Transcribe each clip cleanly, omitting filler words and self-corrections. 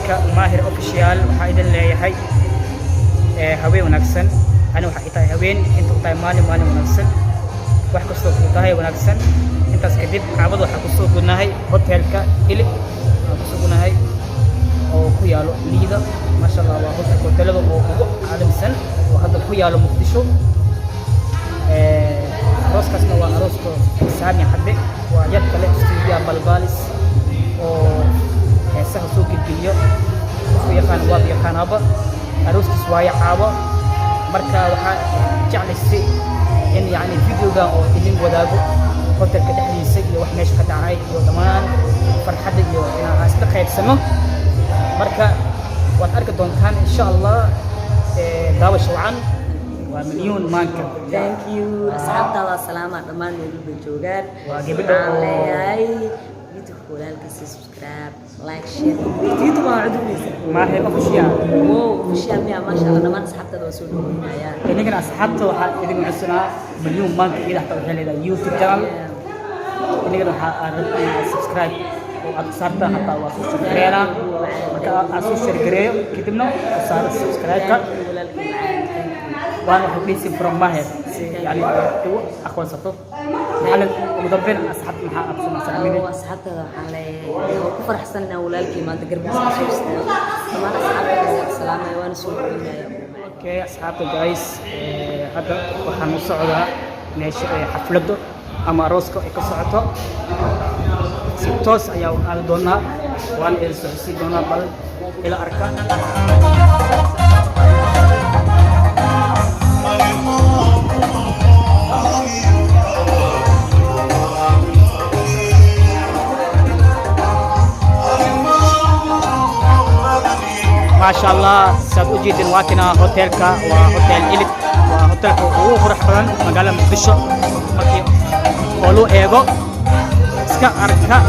hotelka Maahir official waxaa idin leeyahay haween wanaagsan ani waxa ay tahay haween inta u tahay maalin wanaagsan wax kastoo ku tahay wanaagsan intaas kadib caabad waxa ku soo gudnahay hotelka Ilib ku soo gudnahay oo ku yaalo Liida ma sha Allah waa hotelada oo ugu caalamsan oo hadda ku yaalo Muqdisho arooskaasna waa arooska Saami Xadde waa yar kale studio balbalis oo heesaha soo gudbiyo oo yaqaan waa yaqaanaba arooskiis waa caawa marka waxa jeclaysay in yani videoga oo idin wadaago hotelka dhexdiisa iyo wax meesha ka dhacay iyo dhamaan farxadda iyo inaan isla qaybsano marka waad arki doontaan insha Allah daawasho wacan waa milyoon maanka. Thank you asxaabtaada salaama dhamaan meelba joogaan waa gabadha leeyahay youtube walaalkiisa subscribe like share youtube waa cudurkiisa Maahir official official miya ma sha Allah dhamaan asxaabtaada waa soo dhaweynaya inagana asxaabta waxaa idin cusubaa milyoon maanka ida xataa waxay leedahay youtube channel inagana waxaa subscribe oo aad saarta hataa waa subscribe marka aad soo share gareeyo kadibna saar subscribe-ka وانا حبيسي from Maahir يعني اخوان سطو محل مدبر اصحاب محا ابسم سلامين اصحابته waxaan leeyahay ku faraxsan walaalkii maanta garbiisa soo istaagay dhammaan asxaabta salaamay waan soo dhaweynaya okay asxaabta guys hadda waxaan u socdaa meesha xaflado ama arooska ay ka socoto si toos ayaa u aad doonaa waan idin soo doonaa bal ila arkaan ما شاء الله سأجد الواكنا هوتيلكا وهوتيل إليب وهوتيلكا وغرح بدن مقالة مقدشو مكي قولو إيغو اسكا أركا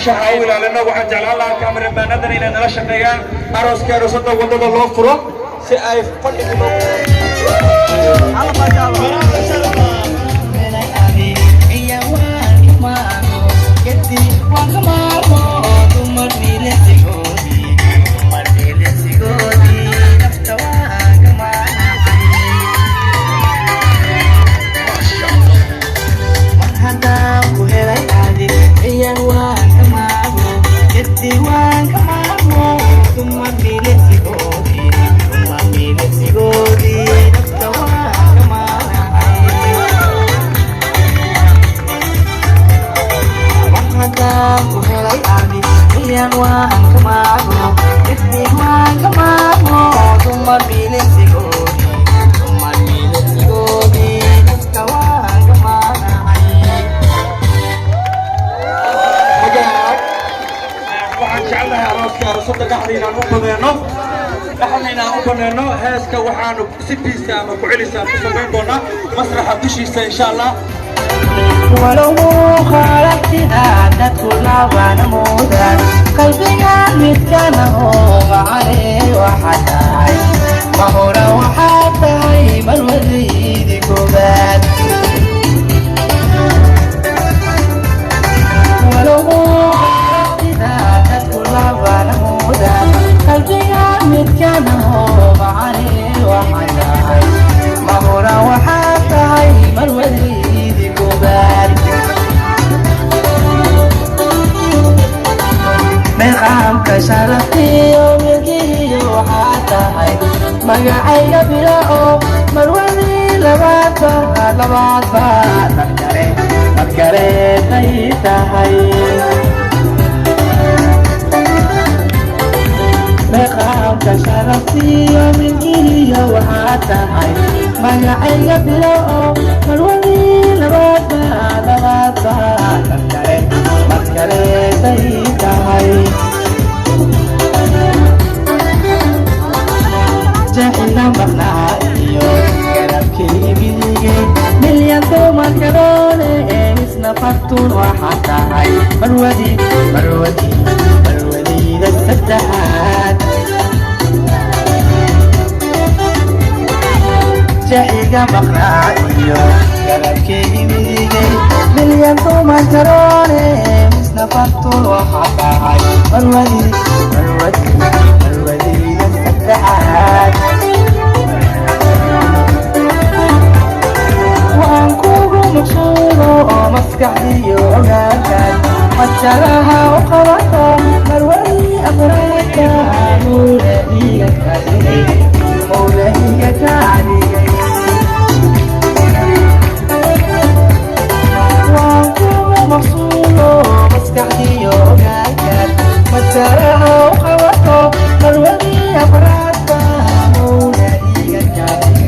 شحاول لأنه واحد جعل الله كاميرا ما ندري إلى نلاش النجاة أروس كاروس ده وده الله فرو سأيف كل على ما شاء الله haddaan ku helay adi iyan waan ka maarmo iftiin waan ka maarmo dumar miilinsigoodi dadka waan ka maarnacay waxaan jecelnahay arooska aroosadda dhexda inaan u baneeno heeska waxaanu si biisa ama ku celisaan ku samayn doonaa masraxa dushiisa insha allah ولو خالقتنا تدخل ونموذا قلبنا مثلنا هو عليه وحداي ما هو لو حتى من وليد كوبات ولو خالقتنا تدخل ونموذا قلبنا مثلنا هو عليه وحداي ما هو لو حتى من وليد مقامك شرفتي وملكي وحتى هاي مقعي بلاو مرواني لبعضها مذكري تيتا هاي مقامك شرفتي وملكي وحتى هاي مقعي بلاو مرواني لبعضها مذكري تيتا هاي جاهلنا مقنعيو قلبكي بيجي مليان دوما كروني مسنا فتون وحتى هاي مرودي للسدحات جاهلنا مقنعيو قلبكي بيجي مليان دوما كروني مسنا فتون وحتى هاي مرودي للسدحات وأنكوغو مقصورو مسكحي وعقاكات حجرها وقرطو مروي أفراكا مولهي كالي وأنكوغو مقصورو مسكحي وعقاكات حجرها وقرطو مروي أفراكا مولهي كالي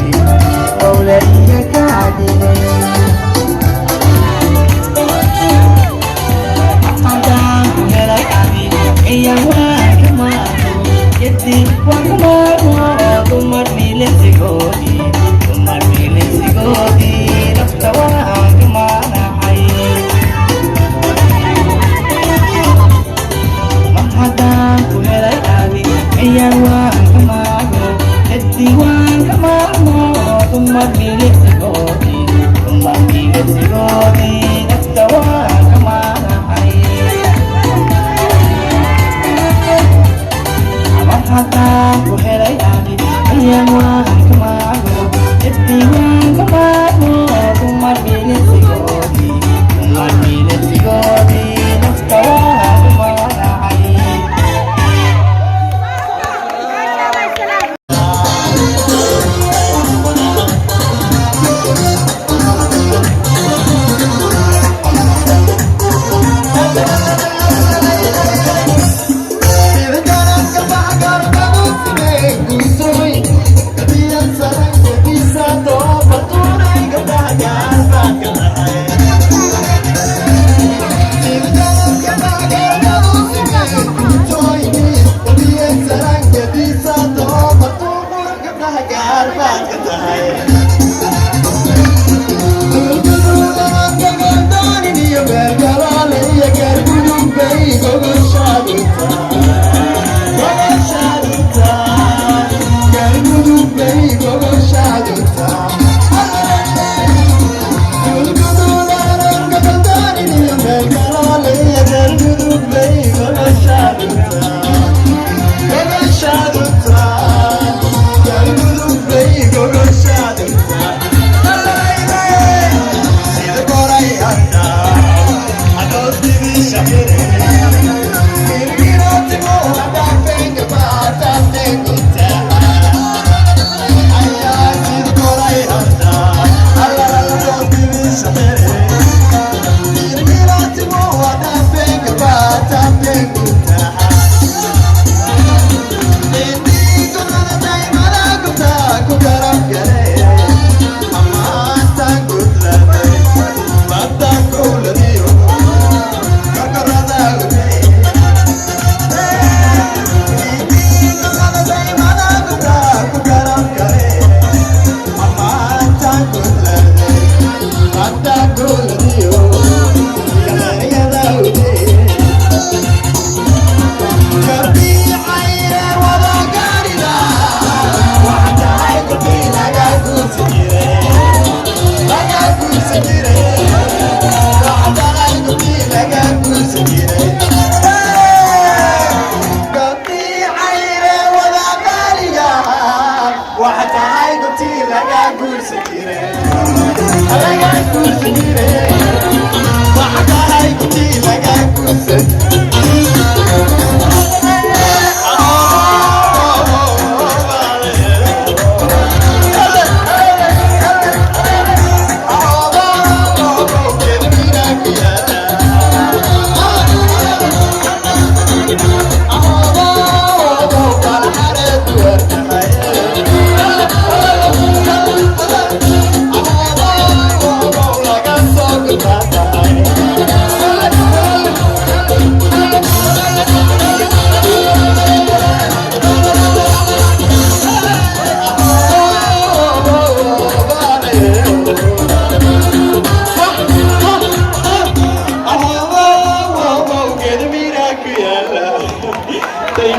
Mirate mo,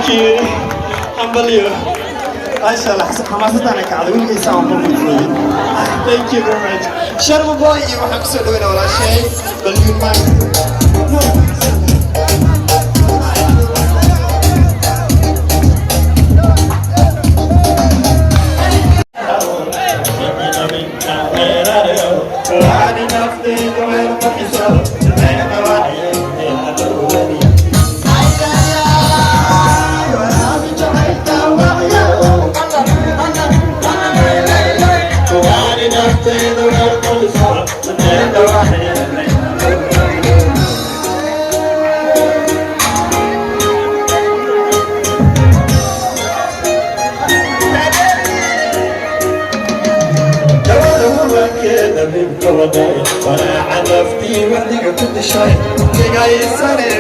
you. Humble ما شاء الله حماستنا كعدو اللي يساوي بالمثلين. Thank you very much. شرب بوي وحق سلوينا ولا شيء باليوم ما. وانا عرفتي وحدي كنت شايف تجاي سنه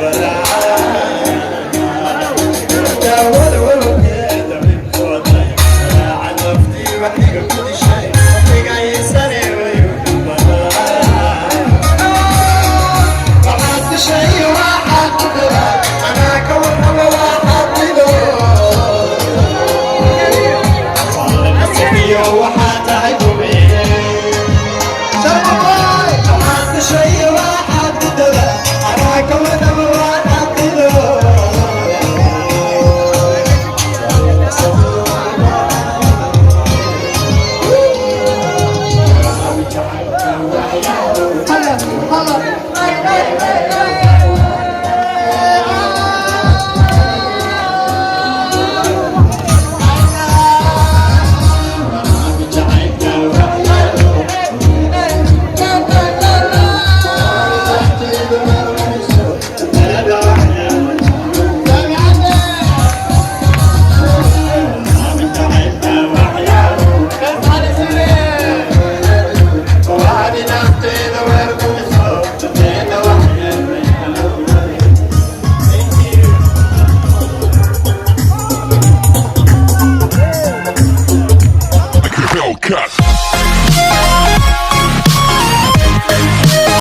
ولا